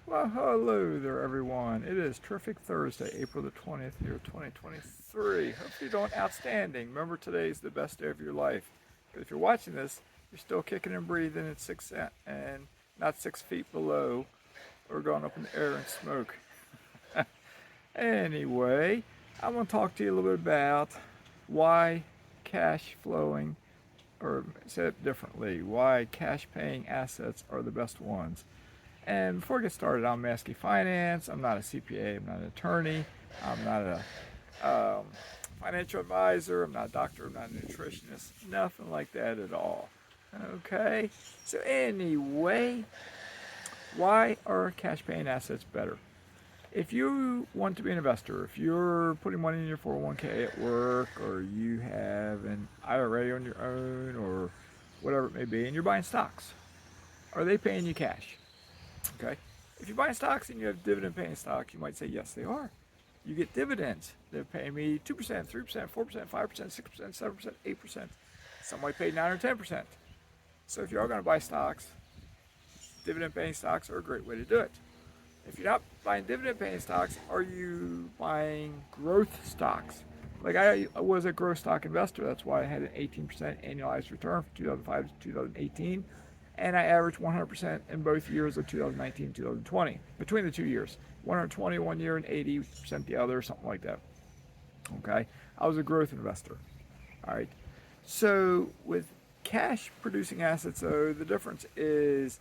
Well, hello there, everyone. It is terrific Thursday, April the 20th, year 2023. Hope you're doing outstanding. Remember, today's the best day of your life. Because if you're watching this, you're still kicking and breathing at 6 and not 6 feet below or going up in the air and smoke. Anyway, I'm going to talk to you a little bit about why cash flowing, or said it differently, why cash paying assets are the best ones. And before I get started, I'm Mazske Finance. I'm not a CPA. I'm not an attorney. I'm not a financial advisor. I'm not a doctor. I'm not a nutritionist. Nothing like that at all. Okay? So, anyway, why are cash paying assets better? If you want to be an investor, if you're putting money in your 401k at work, or you have an IRA on your own, or whatever it may be, and you're buying stocks, are they paying you cash? Okay. If you're buying stocks and you have dividend paying stocks, you might say, yes, they are. You get dividends. They're paying me 2%, 3%, 4%, 5%, 6%, 7%, 8%. Some might pay 9 or 10%. So if you are going to buy stocks, dividend paying stocks are a great way to do it. If you're not buying dividend paying stocks, are you buying growth stocks? Like I was a growth stock investor. That's why I had an 18% annualized return from 2005 to 2018. And I averaged 100% in both years of 2019 and 2020, between the 2 years. 120 one year and 80% the other, something like that. Okay? I was a growth investor. All right. So with cash producing assets, though, the difference is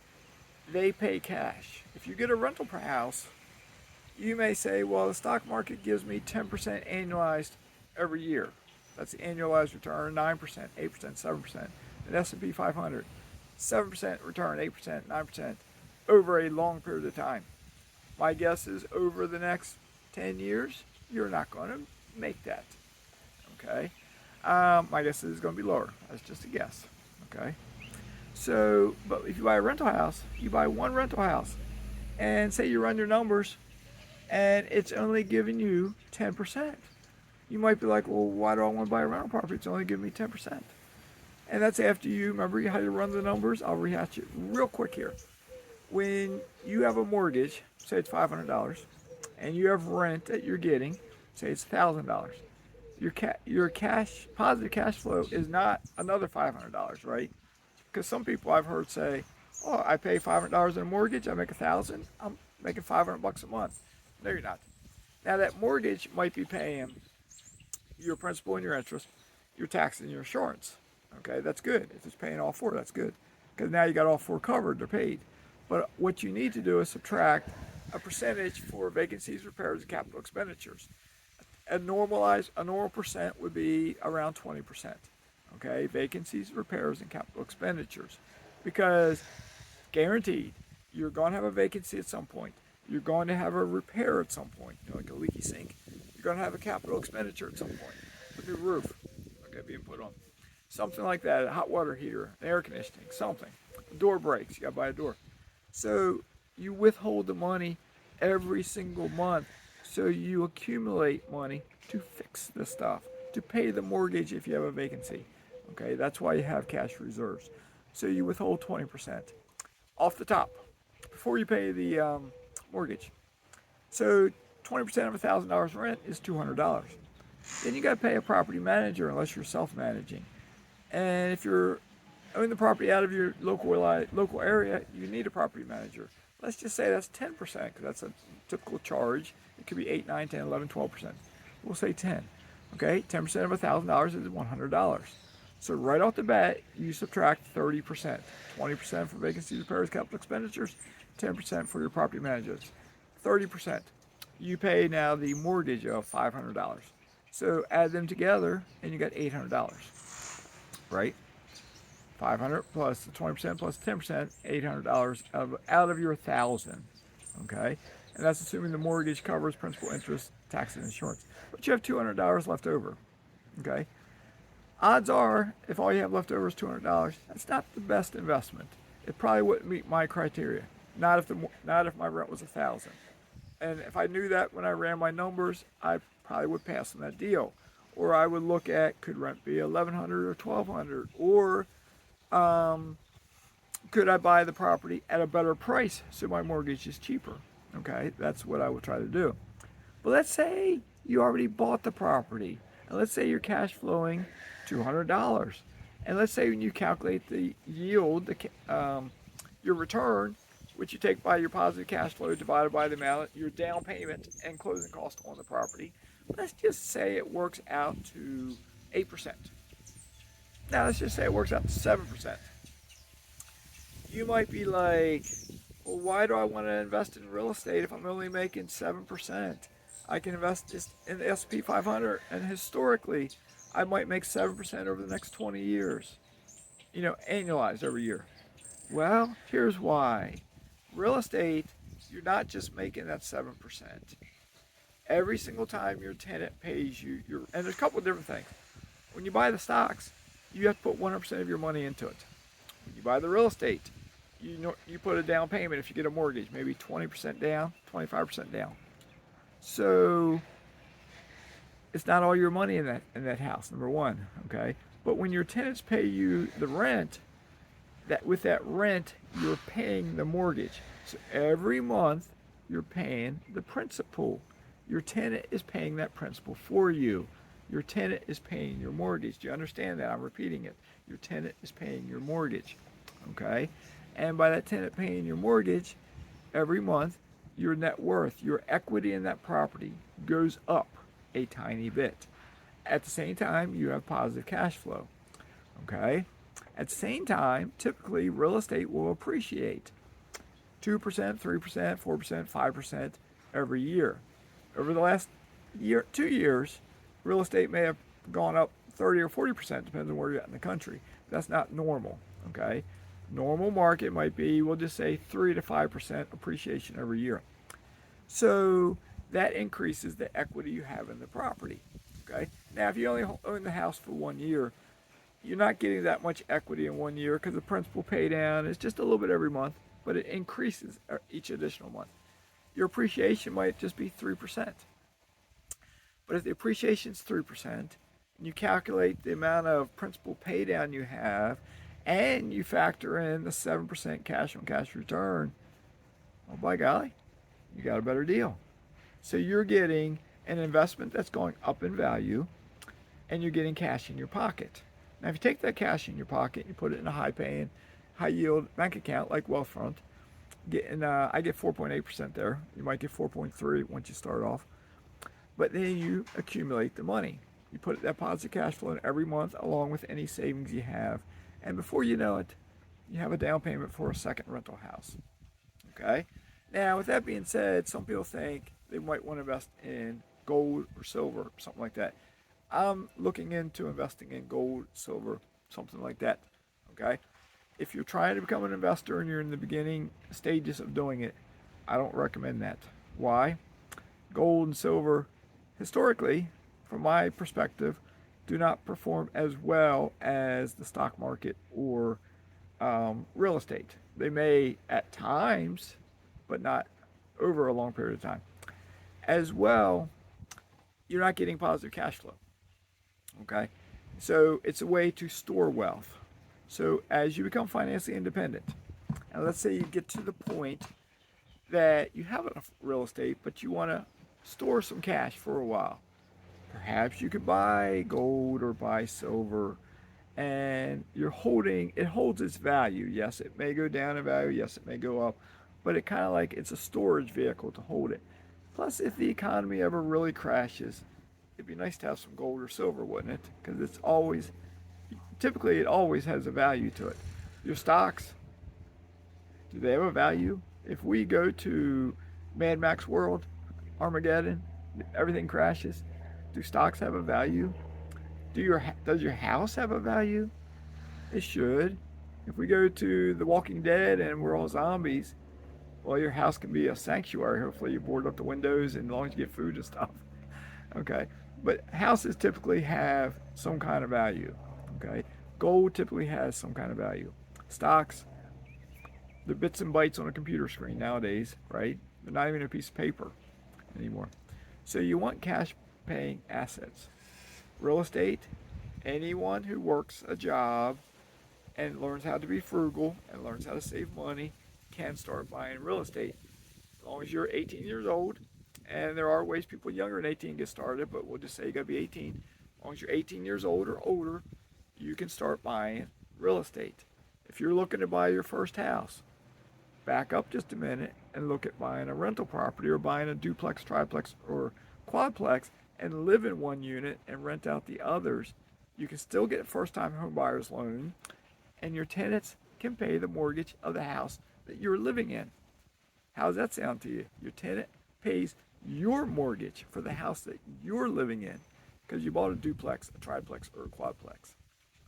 they pay cash. If you get a rental per house, you may say, well, the stock market gives me 10% annualized every year. That's the annualized return, 9%, 8%, 7%. And S&P 500, 7% return, 8%, 9% over a long period of time. My guess is over the next 10 years, you're not going to make that. Okay? My guess is it's going to be lower. That's just a guess. Okay? So, but if you buy a rental house, you buy one rental house, and say you run your numbers, and it's only giving you 10%. You might be like, well, why do I want to buy a rental property? It's only giving me 10%. And that's after you remember how to run the numbers. I'll rehash it real quick here. When you have a mortgage, say it's $500, and you have rent that you're getting, say it's $1,000. Your cash positive cash flow is not another $500, right? Because some people I've heard say, "Oh, I pay $500 in a mortgage. I make 1,000. I'm making $500 a month." No, you're not. Now that mortgage might be paying your principal and your interest, your taxes and your insurance. Okay, that's good. If it's paying all four, that's good. Because now you got all four covered, they're paid. But what you need to do is subtract a percentage for vacancies, repairs, and capital expenditures. A normal percent would be around 20%. Okay, vacancies, repairs, and capital expenditures. Because guaranteed, you're going to have a vacancy at some point. You're going to have a repair at some point, like a leaky sink. You're going to have a capital expenditure at some point. A new roof, okay, being put on. Something like that, a hot water heater, an air conditioning, something. A door breaks, you got to buy a door. So you withhold the money every single month. So you accumulate money to fix the stuff, to pay the mortgage if you have a vacancy. Okay, that's why you have cash reserves. So you withhold 20% off the top before you pay the mortgage. So 20% of $1,000 rent is $200. Then you got to pay a property manager unless you're self-managing. And if you're owning the property out of your local area, you need a property manager. Let's just say that's 10% because that's a typical charge. It could be 8, 9, 10, 11, 12%. We'll say 10. Okay, 10% of $1,000 is $100. So right off the bat, you subtract 30%. 20% for vacancies, repairs, capital expenditures, 10% for your property managers. 30%. You pay now the mortgage of $500. So add them together and you got $800, right? 500 plus the 20% plus 10%, $800 out of your 1,000. Okay, and that's assuming the mortgage covers principal, interest, tax, and insurance. But you have $200 left over. Okay, odds are, if all you have left over is $200, that's not the best investment. It probably wouldn't meet my criteria. Not if my rent was 1,000. And if I knew that when I ran my numbers, I probably would pass on that deal. Or I would look at, could rent be 1,100 or 1,200, or could I buy the property at a better price so my mortgage is cheaper? Okay, that's what I would try to do. But let's say you already bought the property, and let's say you're cash flowing $200, and let's say when you calculate the yield, your return, which you take by your positive cash flow divided by the amount your down payment and closing cost on the property, let's just say it works out to 8%. Now let's just say it works out to 7%. You might be like, well, why do I want to invest in real estate if I'm only making 7%? I can invest just in the S&P 500, and historically, I might make 7% over the next 20 years, annualized every year. Well, here's why. Real estate, you're not just making that 7%. Every single time your tenant pays you, and there's a couple of different things. When you buy the stocks, you have to put 100% of your money into it. When you buy the real estate, you put a down payment if you get a mortgage, maybe 20% down, 25% down. So it's not all your money in that house, number one, okay? But when your tenants pay you the rent, with that rent, you're paying the mortgage. So every month you're paying the principal. Your tenant is paying that principal for you. Your tenant is paying your mortgage. Do you understand that? I'm repeating it. Your tenant is paying your mortgage. Okay? And by that tenant paying your mortgage, every month, your net worth, your equity in that property goes up a tiny bit. At the same time, you have positive cash flow. Okay? At the same time, typically real estate will appreciate 2%, 3%, 4%, 5% every year. Over the last 2 years, real estate may have gone up 30 or 40%, depends on where you're at in the country. That's not normal, okay? Normal market might be, we'll just say 3 to 5% appreciation every year. So that increases the equity you have in the property, okay? Now, if you only own the house for 1 year, you're not getting that much equity in 1 year because the principal pay down is just a little bit every month, but it increases each additional month. Your appreciation might just be 3%. But if the appreciation is 3%, and you calculate the amount of principal pay down you have, and you factor in the 7% cash on cash return, oh by golly, you got a better deal. So you're getting an investment that's going up in value, and you're getting cash in your pocket. Now, if you take that cash in your pocket and you put it in a high-paying, high-yield bank account like Wealthfront, I get 4.8% there. You might get 4.3 once you start off. But then you accumulate the money. You put that positive cash flow in every month along with any savings you have. And before you know it, you have a down payment for a second rental house. Okay? Now, with that being said, some people think they might want to invest in gold or silver, or something like that. I'm looking into investing in gold, silver, something like that. Okay? If you're trying to become an investor and you're in the beginning stages of doing it, I don't recommend that. Why? Gold and silver, historically, from my perspective, do not perform as well as the stock market or real estate. They may at times, but not over a long period of time. As well, you're not getting positive cash flow. Okay? So it's a way to store wealth. So as you become financially independent, and let's say you get to the point that you have enough real estate, but you want to store some cash for a while. Perhaps you could buy gold or buy silver, and it holds its value. Yes, it may go down in value. Yes, it may go up, but it's a storage vehicle to hold it. Plus, if the economy ever really crashes, it'd be nice to have some gold or silver, wouldn't it? Because typically it always has a value to it. Your stocks, do they have a value? If we go to Mad Max World, Armageddon, everything crashes, do stocks have a value? Does your house have a value? It should. If we go to The Walking Dead and we're all zombies, well, your house can be a sanctuary. Hopefully you board up the windows and as long as you get food and stuff. Okay. But houses typically have some kind of value. Okay. Gold typically has some kind of value. Stocks, they're bits and bytes on a computer screen nowadays, right? They're not even a piece of paper anymore. So you want cash paying assets. Real estate, anyone who works a job and learns how to be frugal and learns how to save money can start buying real estate. as long as you're 18 years old. And there are ways people younger than 18 get started, but we'll just say you gotta be 18. As long as you're 18 years old or older, you can start buying real estate. If you're looking to buy your first house, back up just a minute and look at buying a rental property or buying a duplex, triplex, or quadplex and live in one unit and rent out the others. You can still get a first-time home buyer's loan, and your tenants can pay the mortgage of the house that you're living in. How does that sound to you? Your tenant pays your mortgage for the house that you're living in because you bought a duplex, a triplex, or a quadplex.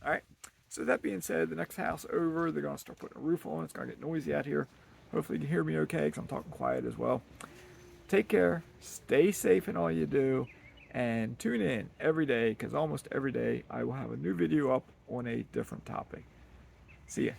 All right. So that being said, the next house over, they're going to start putting a roof on. It's going to get noisy out here. Hopefully you can hear me okay because I'm talking quiet as well. Take care. Stay safe in all you do. And tune in every day because almost every day I will have a new video up on a different topic. See ya.